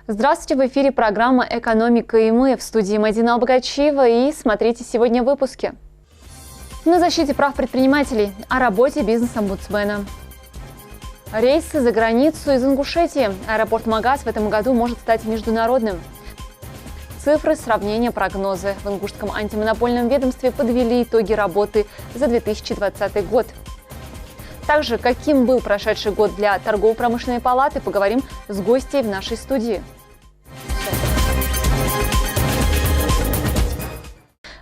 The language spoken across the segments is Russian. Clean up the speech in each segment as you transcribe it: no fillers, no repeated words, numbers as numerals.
Здравствуйте, в эфире программа «Экономика и мы». В студии Мадина Албогачиева. И смотрите сегодня в выпуске. На защите прав предпринимателей, о работе бизнес-омбудсмена. Рейсы за границу из Ингушетии. Аэропорт Магаз в этом году может стать международным. Цифры, сравнения, прогнозы. В Ингушском антимонопольном ведомстве подвели итоги работы за 2020 год. Также, каким был прошедший год для торгово-промышленной палаты, поговорим с гостьей в нашей студии.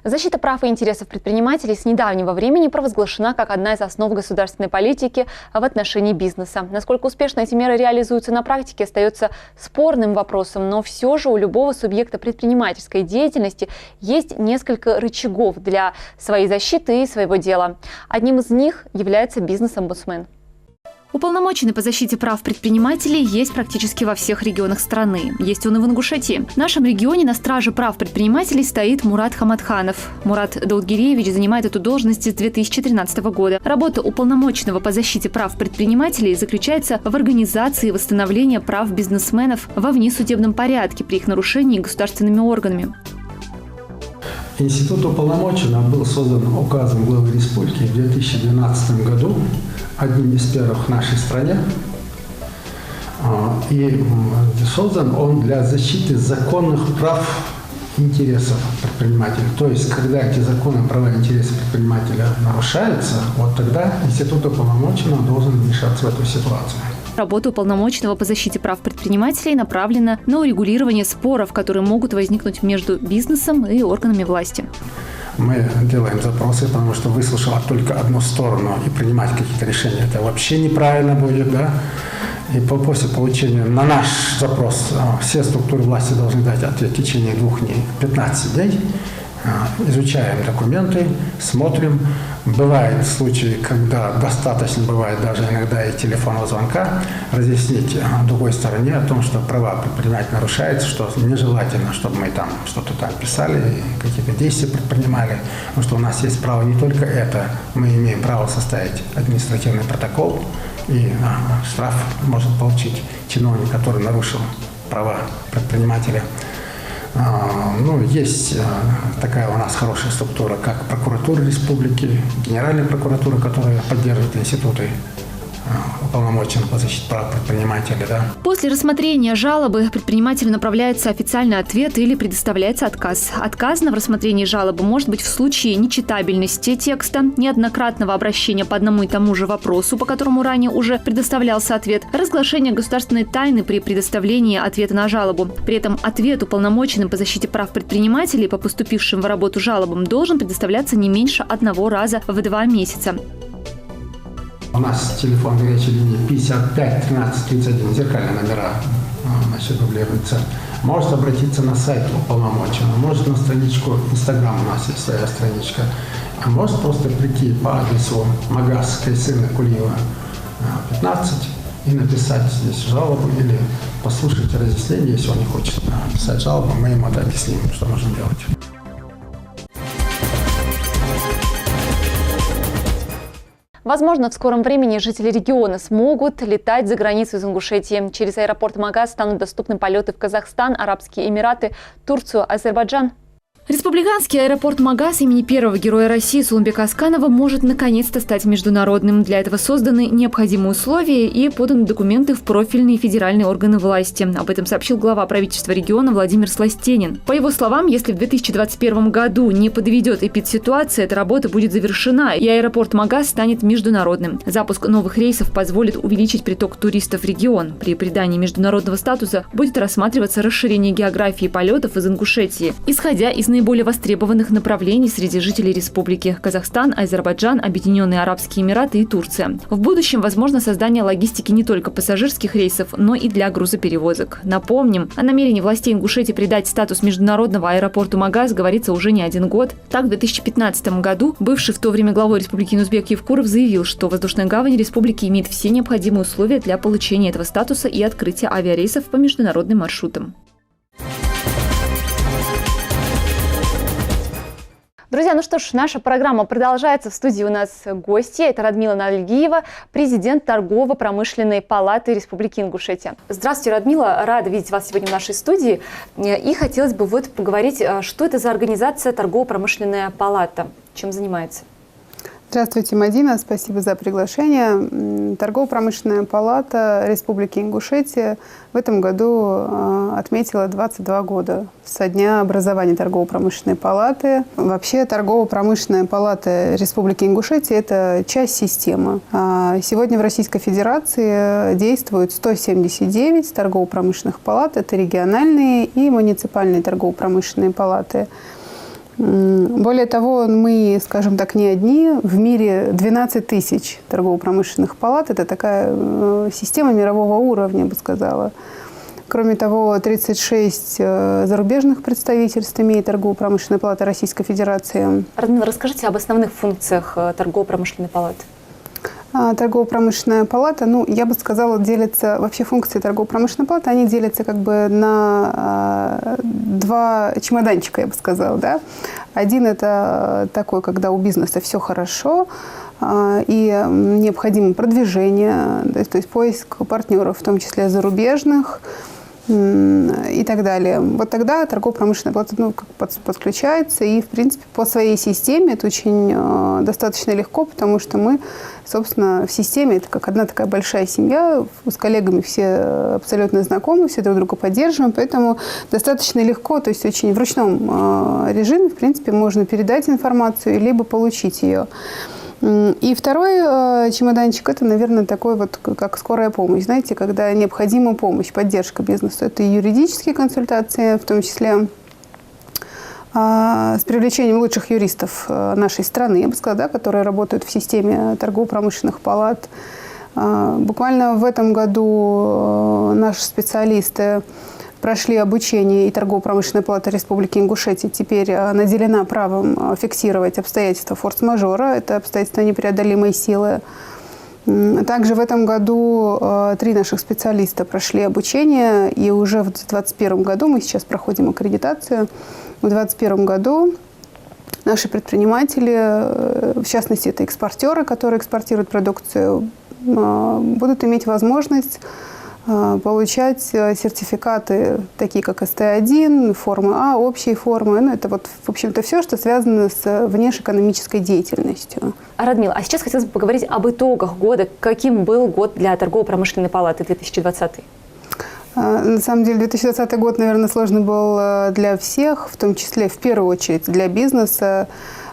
Защита прав и интересов предпринимателей с недавнего времени провозглашена как одна из основ государственной политики в отношении бизнеса. Насколько успешно эти меры реализуются на практике, остается спорным вопросом, но все же у любого субъекта предпринимательской деятельности есть несколько рычагов для своей защиты и своего дела. Одним из них является бизнес-омбудсмен. Уполномоченный по защите прав предпринимателей есть практически во всех регионах страны. Есть он и в Ингушетии. В нашем регионе на страже прав предпринимателей стоит Мурат Хаматханов. Мурат Даудгиреевич занимает эту должность с 2013 года. Работа уполномоченного по защите прав предпринимателей заключается в организации и восстановлении прав бизнесменов во внесудебном порядке при их нарушении государственными органами. Институт уполномоченного был создан указом главы республики в 2012 году, одним из первых в нашей стране. И создан он для защиты законных прав и интересов предпринимателя. То есть, когда эти законные права и интересы предпринимателя нарушаются, вот тогда институт уполномоченного должен вмешаться в эту ситуацию. Работа уполномоченного по защите прав предпринимателей направлена на урегулирование споров, которые могут возникнуть между бизнесом и органами власти. Мы делаем запросы, потому что выслушав только одну сторону и принимать какие-то решения, это вообще неправильно будет, да? И после получения на наш запрос все структуры власти должны дать ответ в течение 2 дней, 15 дней. Изучаем документы, смотрим. Бывают случаи, когда достаточно бывает даже иногда и телефонного звонка, разъяснить другой стороне о том, что права предпринимателя нарушаются, что нежелательно, чтобы мы там что-то там писали, какие-то действия предпринимали, потому что у нас есть право не только это, мы имеем право составить административный протокол, и штраф может получить чиновник, который нарушил права предпринимателя. Есть такая у нас хорошая структура, как прокуратура республики, Генеральная прокуратура, которая поддерживает институты уполномоченных по защите прав предпринимателей. Да. После рассмотрения жалобы предпринимателю направляется официальный ответ или предоставляется отказ. Отказано в рассмотрении жалобы может быть в случае нечитабельности текста, неоднократного обращения по одному и тому же вопросу, по которому ранее уже предоставлялся ответ, разглашение государственной тайны при предоставлении ответа на жалобу. При этом ответ уполномоченным по защите прав предпринимателей по поступившим в работу жалобам должен предоставляться не меньше 1 раза в 2 месяца. У нас телефон горячей линии 55 13 31, зеркальные номера дублируются. Может обратиться на сайт уполномоченного, может на страничку Инстаграм, у нас есть своя страничка, а может просто прийти по адресу Магаз Кайсына Кулиева 15 и написать здесь жалобу или послушать разъяснение, если он не хочет писать жалобу, мы ему объясним, что нужно делать. Возможно, в скором времени жители региона смогут летать за границу из Ингушетии. Через аэропорт Магаз станут доступны полеты в Казахстан, Арабские Эмираты, Турцию, Азербайджан. Республиканский аэропорт Магаз имени первого героя России Сулумбека Асканова может наконец-то стать международным. Для этого созданы необходимые условия и поданы документы в профильные федеральные органы власти. Об этом сообщил глава правительства региона Владимир Сластенин. По его словам, если в 2021 году не подведет эпидситуация, эта работа будет завершена, и аэропорт Магаз станет международным. Запуск новых рейсов позволит увеличить приток туристов в регион. При придании международного статуса будет рассматриваться расширение географии полетов из Ингушетии, исходя из наиболее востребованных направлений среди жителей республики – Казахстан, Азербайджан, Объединенные Арабские Эмираты и Турция. В будущем возможно создание логистики не только пассажирских рейсов, но и для грузоперевозок. Напомним, о намерении властей Ингушетии придать статус международного аэропорту Магаз говорится уже не 1 год. Так, в 2015 году бывший в то время главой республики Нузбек Евкуров заявил, что воздушная гавань республики имеет все необходимые условия для получения этого статуса и открытия авиарейсов по международным маршрутам. Друзья, ну что ж, наша программа продолжается. В студии у нас гости. Это Радмила Налгиева, президент Торгово-промышленной палаты Республики Ингушетия. Здравствуйте, Радмила. Рада видеть вас сегодня в нашей студии. И хотелось бы поговорить, что это за организация Торгово-промышленная палата, чем занимается? Здравствуйте, Мадина. Спасибо за приглашение. Торгово-промышленная палата Республики Ингушетия в этом году отметила 22 года со дня образования торгово-промышленной палаты. Вообще, торгово-промышленная палата Республики Ингушетия – это часть системы. Сегодня в Российской Федерации действует 179 торгово-промышленных палат. Это региональные и муниципальные торгово-промышленные палаты. Более того, мы, скажем так, не одни. В мире 12 тысяч торгово-промышленных палат. Это такая система мирового уровня, я бы сказала. Кроме того, 36 зарубежных представительств имеет торгово-промышленная палата Российской Федерации. Радмила, расскажите об основных функциях торгово-промышленной палаты. Торгово-промышленная палата, я бы сказала, делится, вообще функции торгово-промышленной палаты, они делятся как бы на два чемоданчика, я бы сказала, да. Один – это такой, когда у бизнеса все хорошо, и необходимо продвижение, то есть поиск партнеров, в том числе зарубежных, и так далее. Вот тогда торгово-промышленная палата подключается, и, в принципе, по своей системе это очень достаточно легко, потому что мы, собственно, в системе, это как одна такая большая семья, с коллегами все абсолютно знакомы, все друг друга поддерживаем, поэтому достаточно легко, то есть очень в ручном режиме, в принципе, можно передать информацию, либо получить ее. И второй чемоданчик – это, наверное, такой вот, как скорая помощь, знаете, когда необходима помощь, поддержка бизнесу. Это и юридические консультации, в том числе с привлечением лучших юристов нашей страны, я бы сказала, да, которые работают в системе торгово-промышленных палат. Буквально в этом году наши специалисты прошли обучение, и Торгово-промышленная палата Республики Ингушетия теперь наделена правом фиксировать обстоятельства форс-мажора. Это обстоятельства непреодолимой силы. Также в этом году 3 наших специалиста прошли обучение, и уже в 2021 году, мы сейчас проходим аккредитацию, в 2021 году наши предприниматели, в частности, это экспортеры, которые экспортируют продукцию, будут иметь возможность получать сертификаты, такие как СТ1, формы А, общие формы. Это вот, в общем-то, все, что связано с внешэкономической деятельностью. Радмила, а сейчас хотелось бы поговорить об итогах года. Каким был год для торгово-промышленной палаты 2020? На самом деле 2020 год, наверное, сложный был для всех, в том числе, в первую очередь, для бизнеса,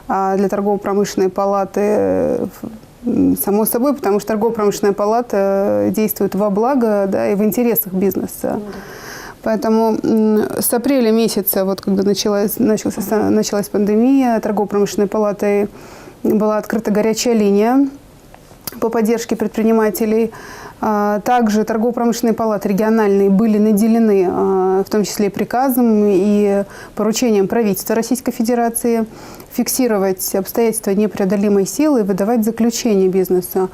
для торгово-промышленной палаты. Само собой, потому что торгово-промышленная палата действует во благо, да, и в интересах бизнеса. Поэтому с апреля месяца, вот когда началась пандемия, торгово-промышленной палатой была открыта горячая линия по поддержке предпринимателей. Также торгово-промышленные палаты региональные были наделены, в том числе приказом и поручением правительства Российской Федерации, фиксировать обстоятельства непреодолимой силы и выдавать заключение бизнесу.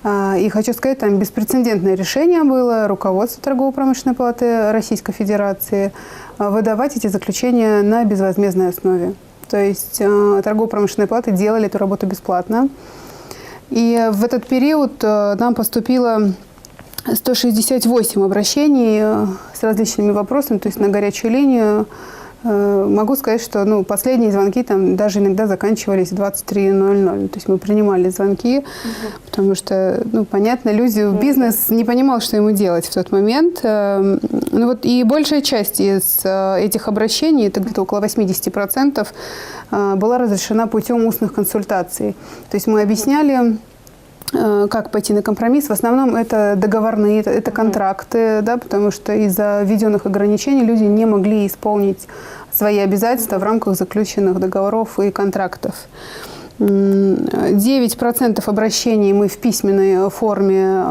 И хочу сказать, там беспрецедентное решение было руководства Торгово-промышленной палаты Российской Федерации выдавать эти заключения на безвозмездной основе. То есть торгово-промышленные палаты делали эту работу бесплатно. И в этот период нам поступило 168 обращений с различными вопросами, то есть на горячую линию. Могу сказать, что последние звонки там даже иногда заканчивались в 23:00. То есть мы принимали звонки, потому что, понятно, бизнес не понимал, что ему делать в тот момент. И большая часть из этих обращений, это где-то около 80%, была разрешена путем устных консультаций. То есть мы объясняли, как пойти на компромисс. В основном это договорные, это контракты, да, потому что из-за введенных ограничений люди не могли исполнить свои обязательства в рамках заключенных договоров и контрактов. 9% обращений мы в письменной форме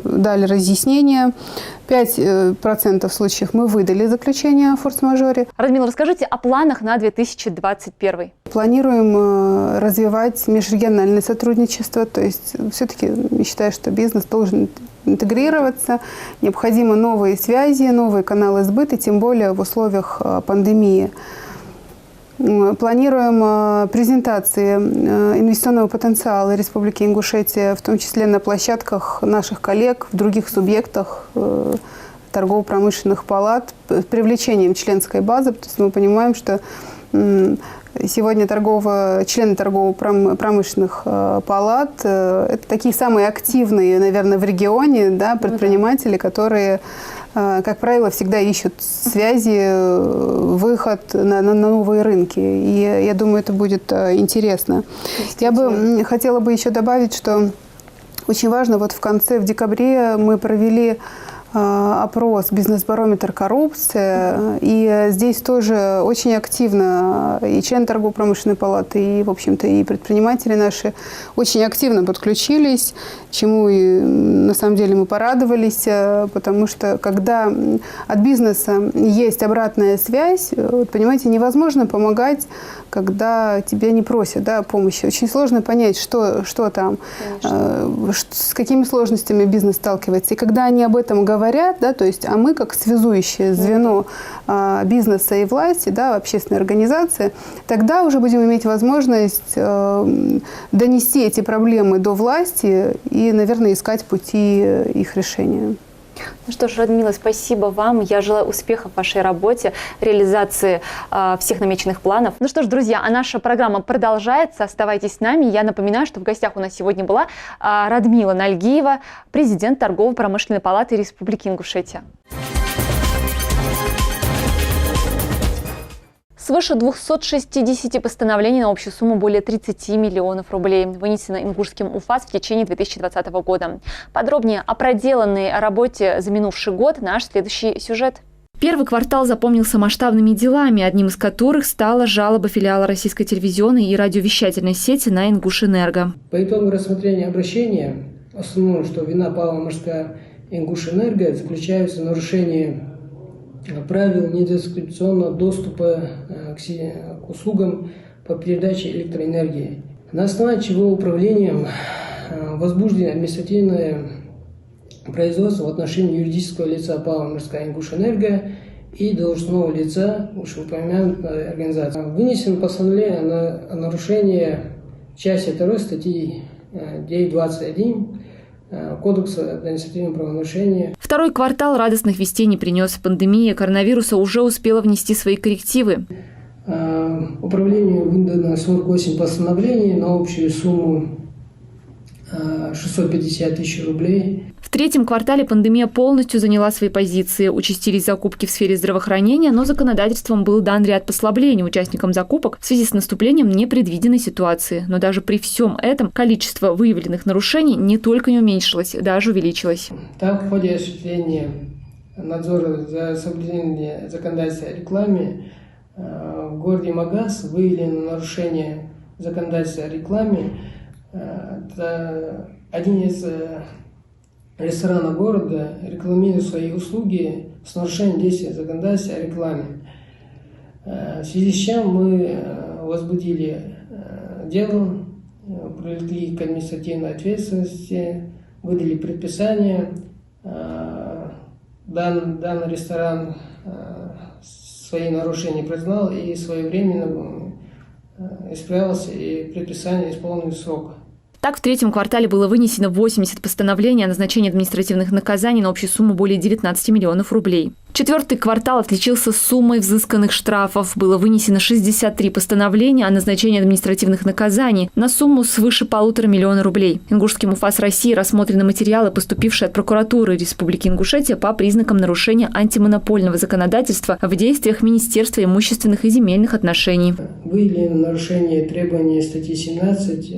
дали разъяснение. 5% случаев мы выдали заключение о форс-мажоре. Радмила, расскажите о планах на 2021. Планируем развивать межрегиональное сотрудничество. То есть все-таки я считаю, что бизнес должен интегрироваться. Необходимы новые связи, новые каналы сбыта, тем более в условиях пандемии. Планируем презентации инвестиционного потенциала Республики Ингушетия, в том числе на площадках наших коллег в других субъектах торгово-промышленных палат, с привлечением членской базы. То есть мы понимаем, что сегодня члены торгово-промышленных палат – это такие самые активные, наверное, в регионе, да, предприниматели, которые, как правило, всегда ищут связи, выход на новые рынки. И я думаю, это будет интересно. Я бы хотела еще добавить, что очень важно, в декабре мы провели опрос «Бизнес-барометр. Коррупция». И здесь тоже очень активно и члены торгово-промышленной палаты, и, в общем-то, и предприниматели наши очень активно подключились, чему и, на самом деле, мы порадовались, потому что, когда от бизнеса есть обратная связь, понимаете, невозможно помогать, когда тебя не просят, да, помощи. Очень сложно понять, что там, с какими сложностями бизнес сталкивается. И когда они об этом говорят, да, то есть, а мы как связующее звено бизнеса и власти, да, общественной организации, тогда уже будем иметь возможность донести эти проблемы до власти и, наверное, искать пути их решения. Ну что ж, Радмила, спасибо вам. Я желаю успехов в вашей работе, реализации всех намеченных планов. Ну что ж, друзья, а наша программа продолжается. Оставайтесь с нами. Я напоминаю, что в гостях у нас сегодня была Радмила Нальгиева, президент Торгово-промышленной палаты Республики Ингушетия. Свыше 260 постановлений на общую сумму более 30 миллионов рублей вынесено Ингушским УФАС в течение 2020 года. Подробнее о проделанной работе за минувший год наш следующий сюжет. Первый квартал запомнился масштабными делами, одним из которых стала жалоба филиала российской телевизионной и радиовещательной сети на Ингушэнерго. По итогу рассмотрения обращения установлено, что вина пала морская Ингушэнерго заключается в нарушении правил недискриминационного доступа к услугам по передаче электроэнергии, на основании чего управлением возбуждено административное производство в отношении юридического лица ПАО «Морская Ингушэнерго» и должностного лица вышеупомянутой организации. Вынесено постановление о нарушении части 2 статьи 9.21 Кодекса административного правонарушения. Второй квартал радостных вестей не принес. Пандемия коронавируса уже успела внести свои коррективы. Управлению выдано 48 постановлений на общую сумму 650 тысяч рублей. В третьем квартале пандемия полностью заняла свои позиции. Участились закупки в сфере здравоохранения, но законодательством был дан ряд послаблений участникам закупок в связи с наступлением непредвиденной ситуации. Но даже при всем этом количество выявленных нарушений не только не уменьшилось, даже увеличилось. Так, в ходе осуществления надзора за соблюдением законодательства о рекламе в городе Магаз выявлено нарушение законодательства о рекламе. Это один из ресторанов города рекламирует свои услуги с нарушением действия законодательства о рекламе. В связи с чем мы возбудили дело, привлекли к административной ответственности, выдали предписание. Данный ресторан свои нарушения признал и своевременно исправился, и предписание исполнено в срок. Так, в третьем квартале было вынесено 80 постановлений о назначении административных наказаний на общую сумму более 19 миллионов рублей. Четвертый квартал отличился суммой взысканных штрафов. Было вынесено 63 постановления о назначении административных наказаний на сумму свыше 1,5 миллиона рублей. Ингушским УФАС России рассмотрены материалы, поступившие от прокуратуры Республики Ингушетия по признакам нарушения антимонопольного законодательства в действиях Министерства имущественных и земельных отношений. Выявлено нарушение требований статьи 17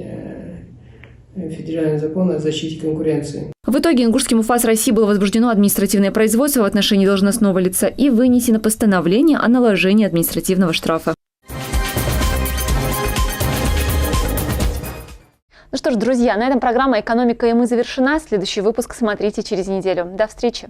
Федерального закона о защите конкуренции. В итоге Ингушским УФАС России было возбуждено административное производство в отношении должностного лица и вынесено постановление о наложении административного штрафа. Ну что ж, друзья, на этом программа «Экономика и мы» завершена. Следующий выпуск смотрите через неделю. До встречи!